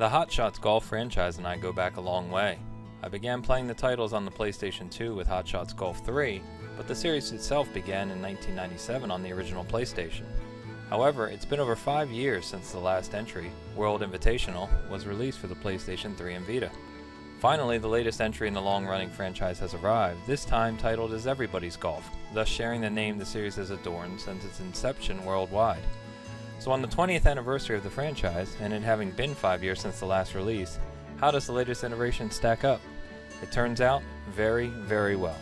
The Hot Shots Golf franchise and I go back a long way. I began playing the titles on the PlayStation 2 with Hot Shots Golf 3, but the series itself began in 1997 on the original PlayStation. However, it's been over 5 years since the last entry, World Invitational, was released for the PlayStation 3 and Vita. Finally, the latest entry in the long-running franchise has arrived, this time titled as Everybody's Golf, thus sharing the name the series has adorned since its inception worldwide. So on the 20th anniversary of the franchise, and it having been 5 years since the last release, how does the latest iteration stack up? It turns out, very, very well.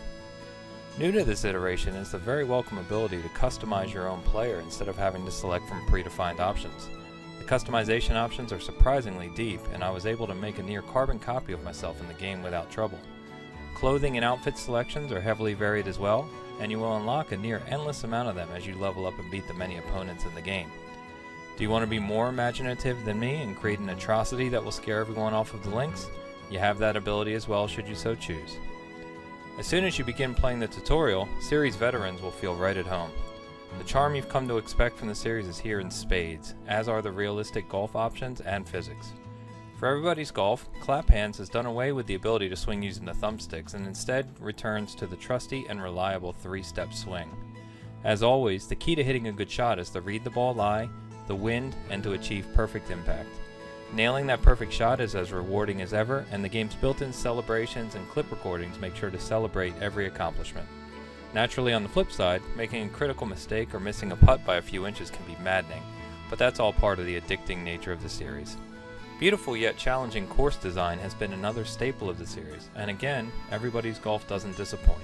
New to this iteration is the very welcome ability to customize your own player instead of having to select from predefined options. The customization options are surprisingly deep, and I was able to make a near carbon copy of myself in the game without trouble. Clothing and outfit selections are heavily varied as well, and you will unlock a near endless amount of them as you level up and beat the many opponents in the game. Do you want to be more imaginative than me and create an atrocity that will scare everyone off of the links? You have that ability as well should you so choose. As soon as you begin playing the tutorial, series veterans will feel right at home. The charm you've come to expect from the series is here in spades, as are the realistic golf options and physics. For Everybody's Golf, Clap Hands has done away with the ability to swing using the thumbsticks and instead returns to the trusty and reliable 3-step swing. As always, the key to hitting a good shot is to read the ball lie, the wind, and to achieve perfect impact. Nailing that perfect shot is as rewarding as ever, and the game's built-in celebrations and clip recordings make sure to celebrate every accomplishment. Naturally, on the flip side, making a critical mistake or missing a putt by a few inches can be maddening, but that's all part of the addicting nature of the series. Beautiful yet challenging course design has been another staple of the series, and again, Everybody's Golf doesn't disappoint.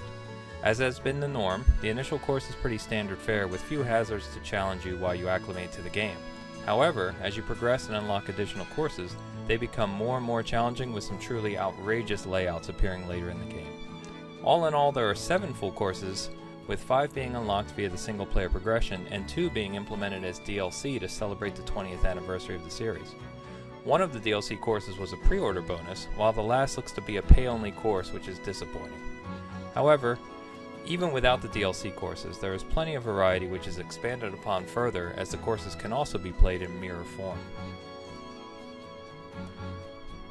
As has been the norm, the initial course is pretty standard fare with few hazards to challenge you while you acclimate to the game. However, as you progress and unlock additional courses, they become more and more challenging with some truly outrageous layouts appearing later in the game. All in all, there are 7 full courses, with 5 being unlocked via the single player progression and 2 being implemented as DLC to celebrate the 20th anniversary of the series. One of the DLC courses was a pre-order bonus, while the last looks to be a pay-only course, which is disappointing. However, even without the DLC courses, there is plenty of variety which is expanded upon further, as the courses can also be played in mirror form.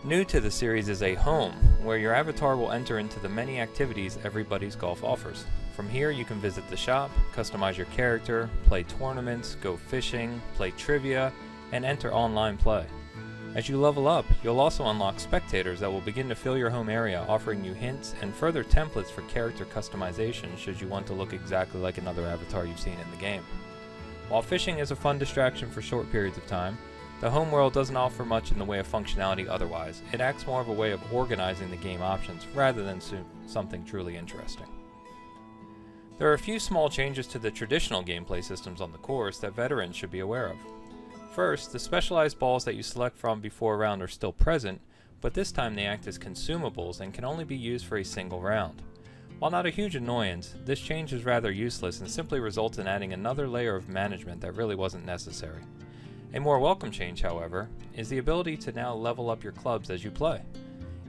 New to the series is a home, where your avatar will enter into the many activities Everybody's Golf offers. From here you can visit the shop, customize your character, play tournaments, go fishing, play trivia, and enter online play. As you level up, you'll also unlock spectators that will begin to fill your home area, offering you hints and further templates for character customization should you want to look exactly like another avatar you've seen in the game. While fishing is a fun distraction for short periods of time, the home world doesn't offer much in the way of functionality otherwise. It acts more of a way of organizing the game options rather than something truly interesting. There are a few small changes to the traditional gameplay systems on the course that veterans should be aware of. First, the specialized balls that you select from before a round are still present, but this time they act as consumables and can only be used for a single round. While not a huge annoyance, this change is rather useless and simply results in adding another layer of management that really wasn't necessary. A more welcome change, however, is the ability to now level up your clubs as you play.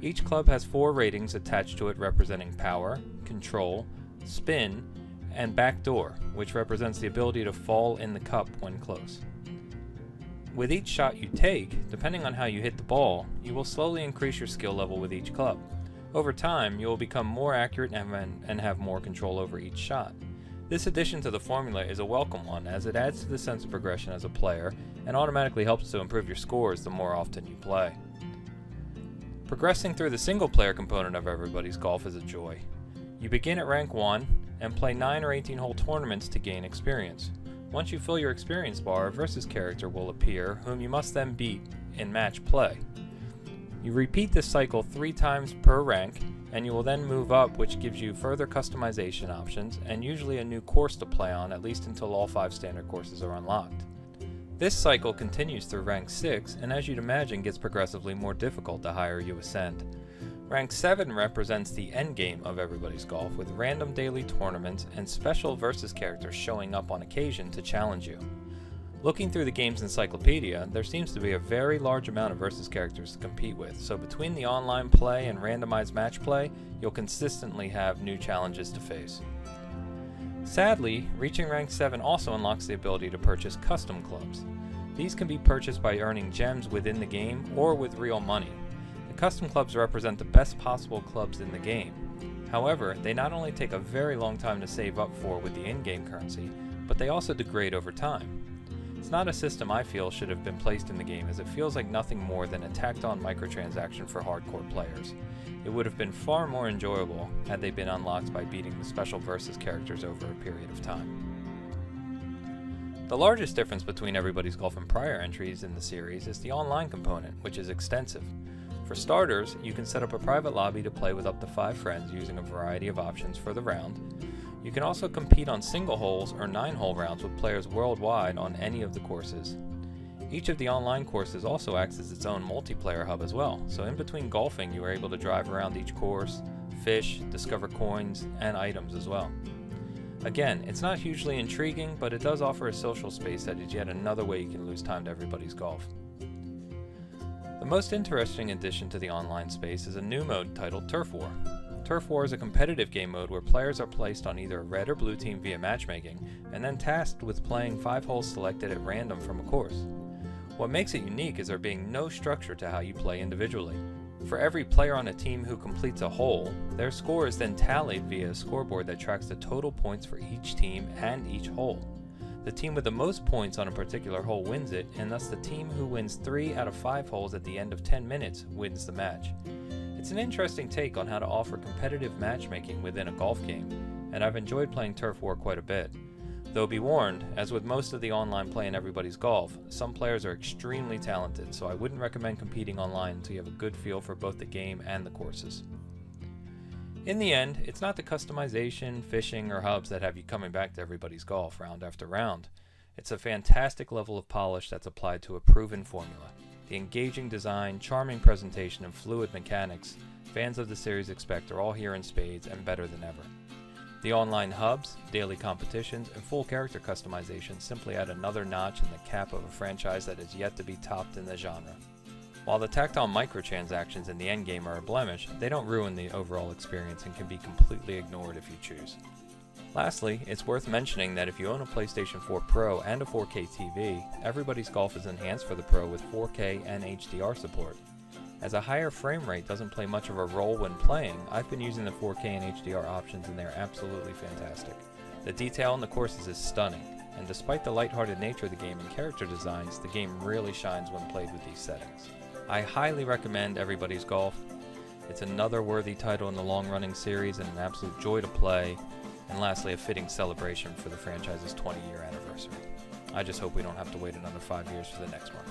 Each club has 4 ratings attached to it representing power, control, spin, and backdoor, which represents the ability to fall in the cup when close. With each shot you take, depending on how you hit the ball, you will slowly increase your skill level with each club. Over time, you will become more accurate and have more control over each shot. This addition to the formula is a welcome one, as it adds to the sense of progression as a player and automatically helps to improve your scores the more often you play. Progressing through the single player component of Everybody's Golf is a joy. You begin at rank 1 and play 9 or 18 hole tournaments to gain experience. Once you fill your experience bar, a versus character will appear, whom you must then beat in match play. You repeat this cycle 3 times per rank, and you will then move up, which gives you further customization options, and usually a new course to play on, at least until all 5 standard courses are unlocked. This cycle continues through rank 6, and as you'd imagine gets progressively more difficult the higher you ascend. Rank 7 represents the endgame of Everybody's Golf, with random daily tournaments and special versus characters showing up on occasion to challenge you. Looking through the game's encyclopedia, there seems to be a very large amount of versus characters to compete with, so between the online play and randomized match play, you'll consistently have new challenges to face. Sadly, reaching rank 7 also unlocks the ability to purchase custom clubs. These can be purchased by earning gems within the game or with real money. The custom clubs represent the best possible clubs in the game. However, they not only take a very long time to save up for with the in-game currency, but they also degrade over time. It's not a system I feel should have been placed in the game, as it feels like nothing more than a tacked-on microtransaction for hardcore players. It would have been far more enjoyable had they been unlocked by beating the special versus characters over a period of time. The largest difference between Everybody's Golf and prior entries in the series is the online component, which is extensive. For starters, you can set up a private lobby to play with up to 5 friends using a variety of options for the round. You can also compete on single holes or 9-hole rounds with players worldwide on any of the courses. Each of the online courses also acts as its own multiplayer hub as well, so in between golfing you are able to drive around each course, fish, discover coins, and items as well. Again, it's not hugely intriguing, but it does offer a social space that is yet another way you can lose time to Everybody's Golf. The most interesting addition to the online space is a new mode titled Turf War. Turf War is a competitive game mode where players are placed on either a red or blue team via matchmaking, and then tasked with playing 5 holes selected at random from a course. What makes it unique is there being no structure to how you play individually. For every player on a team who completes a hole, their score is then tallied via a scoreboard that tracks the total points for each team and each hole. The team with the most points on a particular hole wins it, and thus the team who wins 3 out of 5 holes at the end of 10 minutes wins the match. It's an interesting take on how to offer competitive matchmaking within a golf game, and I've enjoyed playing Turf War quite a bit. Though be warned, as with most of the online play in Everybody's Golf, some players are extremely talented, so I wouldn't recommend competing online until you have a good feel for both the game and the courses. In the end, it's not the customization, fishing, or hubs that have you coming back to Everybody's Golf round after round. It's a fantastic level of polish that's applied to a proven formula. The engaging design, charming presentation, and fluid mechanics fans of the series expect are all here in spades and better than ever. The online hubs, daily competitions, and full character customization simply add another notch in the cap of a franchise that is yet to be topped in the genre. While the tacked-on microtransactions in the endgame are a blemish, they don't ruin the overall experience and can be completely ignored if you choose. Lastly, it's worth mentioning that if you own a PlayStation 4 Pro and a 4K TV, Everybody's Golf is enhanced for the Pro with 4K and HDR support. As a higher frame rate doesn't play much of a role when playing, I've been using the 4K and HDR options and they're absolutely fantastic. The detail in the courses is stunning, and despite the lighthearted nature of the game and character designs, the game really shines when played with these settings. I highly recommend Everybody's Golf. It's another worthy title in the long-running series and an absolute joy to play, and lastly a fitting celebration for the franchise's 20-year anniversary. I just hope we don't have to wait another 5 years for the next one.